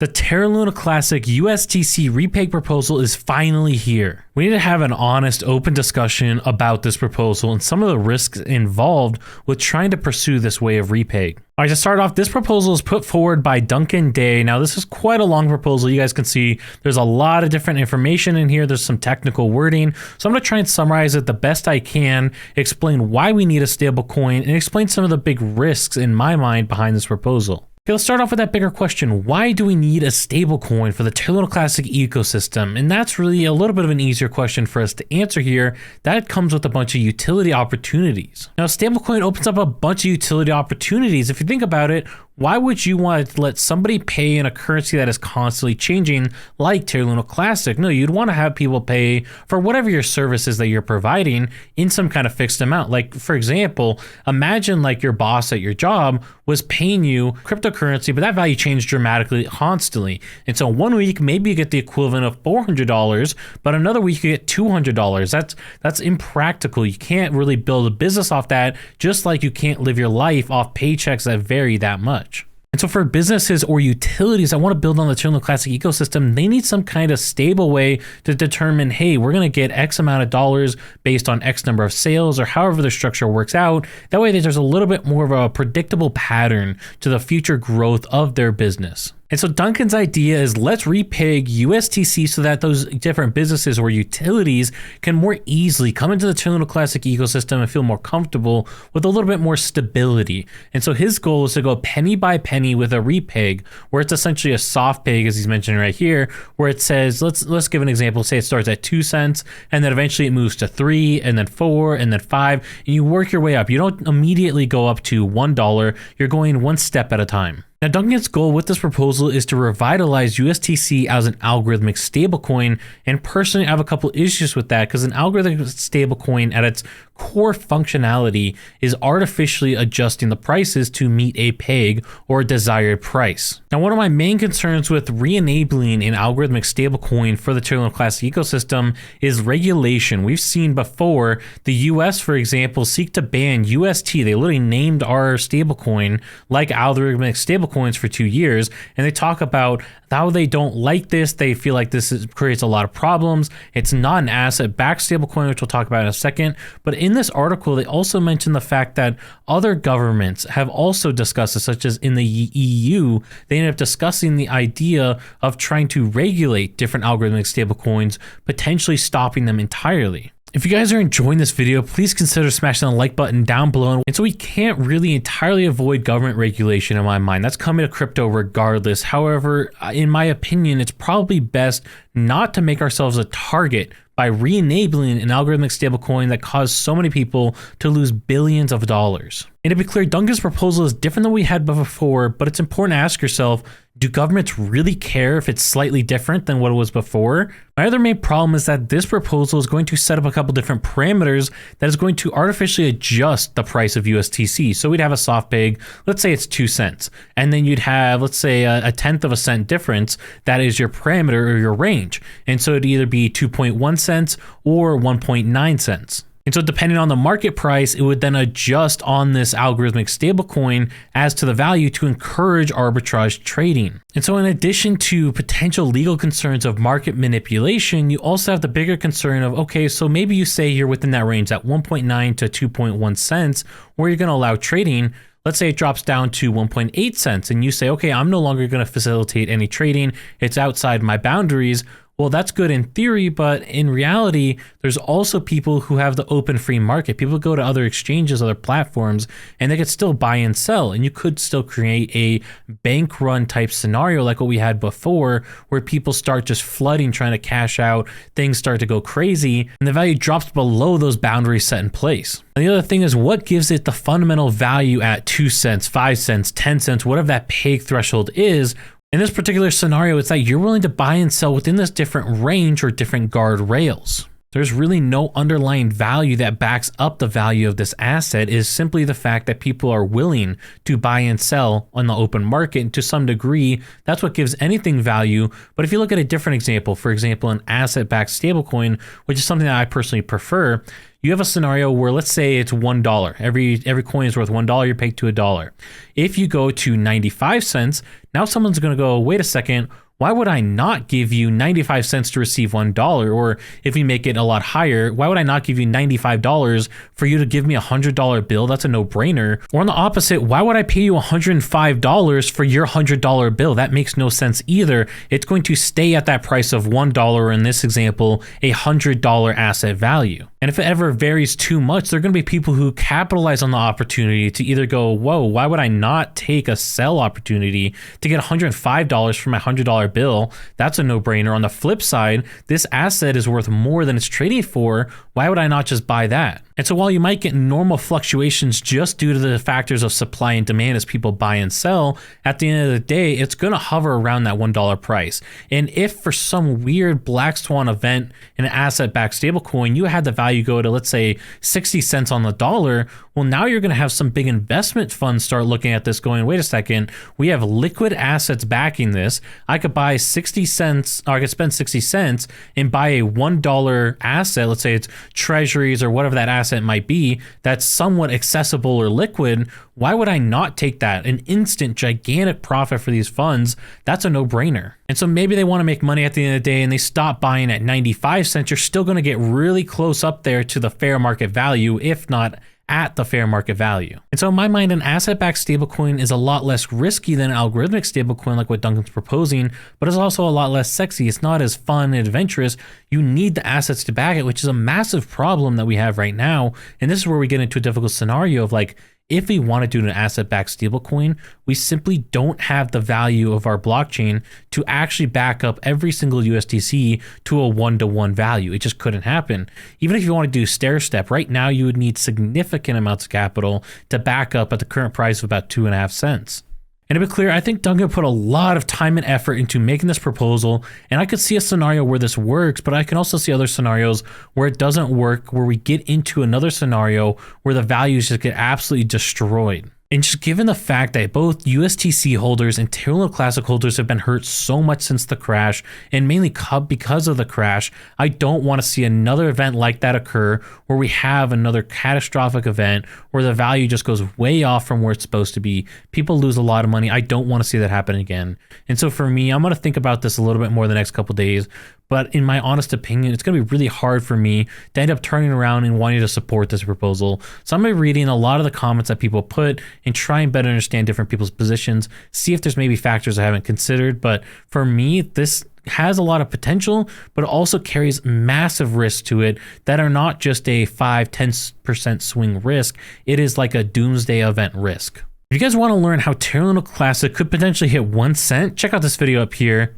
The Terra Luna Classic USTC Repeg proposal is finally here. We need to have an honest, open discussion about this proposal and some of the risks involved with trying to pursue this way of repeg. All right, to start off, this proposal is put forward by Duncan. Now, this is quite a long proposal. You guys can see there's a lot of different information in here. There's some technical wording. So I'm going to try and summarize it the best I can, explain why we need a stablecoin, and explain some of the big risks in my mind behind this proposal. Okay, let's start off with that bigger question. Why do we need a stablecoin for the Terra Luna Classic ecosystem? And that's really a little bit of an easier question for us to answer here. That comes with a bunch of utility opportunities. Now, stablecoin opens up a bunch of utility opportunities. If you think about it, why would you want to let somebody pay in a currency that is constantly changing like Terra Luna Classic? No, you'd want to have people pay for whatever your services that you're providing in some kind of fixed amount. Like, for example, imagine like your boss at your job was paying you cryptocurrency, but that value changed dramatically constantly. And so one week, maybe you get the equivalent of $400, but another week you get $200. That's impractical. You can't really build a business off that, just like you can't live your life off paychecks that vary that much. And so for businesses or utilities that want to build on the Terra Luna Classic ecosystem, they need some kind of stable way to determine, hey, we're going to get X amount of dollars based on X number of sales or however the structure works out. That way there's a little bit more of a predictable pattern to the future growth of their business. And so Duncan's idea is let's repeg USTC so that those different businesses or utilities can more easily come into the Terra Luna Classic ecosystem and feel more comfortable with a little bit more stability. And so his goal is to go penny by penny with a repeg, where it's essentially a soft peg, as he's mentioning right here, where it says, let's give an example. Say it starts at 2 cents and then eventually it moves to 3 and then 4 and then 5, and you work your way up. You don't immediately go up to $1. You're going one step at a time. Now, Duncan's goal with this proposal is to revitalize USTC as an algorithmic stablecoin, and personally I have a couple issues with that because an algorithmic stablecoin at its core functionality is artificially adjusting the prices to meet a peg or a desired price. Now, one of my main concerns with re-enabling an algorithmic stablecoin for the Terra Luna Classic ecosystem is regulation. We've seen before the US, for example, seek to ban UST. They literally named our stablecoin like algorithmic stablecoins for 2 years, and they talk about how they don't like this. They feel like this creates a lot of problems. It's not an asset-backed stablecoin, which we'll talk about in a second. But in this article, they also mention the fact that other governments have also discussed this, such as in the EU. They ended up discussing the idea of trying to regulate different algorithmic stablecoins, potentially stopping them entirely. If you guys are enjoying this video, please consider smashing the like button down below. And so we can't really entirely avoid government regulation in my mind. That's coming to crypto regardless. However, in my opinion, it's probably best not to make ourselves a target by re-enabling an algorithmic stablecoin that caused so many people to lose billions of dollars. And to be clear, Duncan's proposal is different than we had before, but it's important to ask yourself, do governments really care if it's slightly different than what it was before? My other main problem is that this proposal is going to set up a couple different parameters that is going to artificially adjust the price of USTC. So we'd have a soft peg, let's say it's 2 cents, and then you'd have, let's say, a tenth of a cent difference. That is your parameter or your range. And so it'd either be 2.1 cents or 1.9 cents. And so depending on the market price, it would then adjust on this algorithmic stablecoin as to the value to encourage arbitrage trading. And so in addition to potential legal concerns of market manipulation, you also have the bigger concern of, okay, so maybe you say you're within that range, at 1.9 to 2.1 cents, where you're going to allow trading. Let's say it drops down to 1.8 cents and you say, okay, I'm no longer going to facilitate any trading. It's outside my boundaries. Well, that's good in theory, but in reality, there's also people who have the open free market. People go to other exchanges, other platforms, and they could still buy and sell. And you could still create a bank run type scenario like what we had before, where people start just flooding, trying to cash out, things start to go crazy, and the value drops below those boundaries set in place. And the other thing is, what gives it the fundamental value at 2 cents, 5 cents, 10 cents, whatever that peg threshold is. In this particular scenario, it's that you're willing to buy and sell within this different range or different guardrails. There's really no underlying value that backs up the value of this asset. It is simply the fact that people are willing to buy and sell on the open market. And to some degree, that's what gives anything value. But if you look at a different example, for example, an asset-backed stablecoin, which is something that I personally prefer, you have a scenario where let's say it's $1. Every coin is worth $1, you're pegged to $1. If you go to 95 cents, now someone's going to go, wait a second, why would I not give you 95 cents to receive $1? Or if we make it a lot higher, why would I not give you $95 for you to give me a $100 bill? That's a no-brainer. Or on the opposite, why would I pay you $105 for your $100 bill? That makes no sense either. It's going to stay at that price of $1, or in this example, a $100 asset value. And if it ever varies too much, there are going to be people who capitalize on the opportunity to either go, whoa, why would I not take a sell opportunity to get $105 for my $100 bill? That's a no-brainer. On the flip side, this asset is worth more than it's trading for. Why would I not just buy that? And so while you might get normal fluctuations just due to the factors of supply and demand as people buy and sell, at the end of the day, it's going to hover around that $1 price. And if for some weird black swan event in an asset-backed stablecoin, you had the value go to, let's say, 60 cents on the dollar, well, now you're going to have some big investment funds start looking at this going, wait a second, we have liquid assets backing this. I could buy 60 cents, or I could spend 60 cents and buy a $1 asset, let's say it's treasuries or whatever that asset might be, that's somewhat accessible or liquid. Why would I not take that? An instant gigantic profit for these funds. That's a no-brainer. And so maybe they want to make money at the end of the day and they stop buying at 95 cents. You're still going to get really close up there to the fair market value, if not at the fair market value. And so in my mind, an asset-backed stablecoin is a lot less risky than an algorithmic stablecoin like what Duncan's proposing, but it's also a lot less sexy. It's not as fun and adventurous. You need the assets to back it, which is a massive problem that we have right now. And this is where we get into a difficult scenario of like, if we want to do an asset-backed stablecoin, we simply don't have the value of our blockchain to actually back up every single USDC to a one-to-one value. It just couldn't happen. Even if you want to do stair step, right now you would need significant amounts of capital to back up at the current price of about 2.5 cents. And to be clear, I think Duncan put a lot of time and effort into making this proposal, and I could see a scenario where this works, but I can also see other scenarios where it doesn't work, where we get into another scenario where the values just get absolutely destroyed. And just given the fact that both USTC holders and Terra Luna Classic holders have been hurt so much since the crash, and mainly because of the crash, I don't want to see another event like that occur where we have another catastrophic event where the value just goes way off from where it's supposed to be. People lose a lot of money. I don't want to see that happen again. And so for me, I'm going to think about this a little bit more the next couple of days. But in my honest opinion, it's going to be really hard for me to end up turning around and wanting to support this proposal. So I'm going to be reading a lot of the comments that people put and try and better understand different people's positions, see if there's maybe factors I haven't considered. But for me, this has a lot of potential, but it also carries massive risks to it that are not just a 5-10% swing risk. It is like a doomsday event risk. If you guys want to learn how Terra Luna Classic could potentially hit 1 cent, check out this video up here.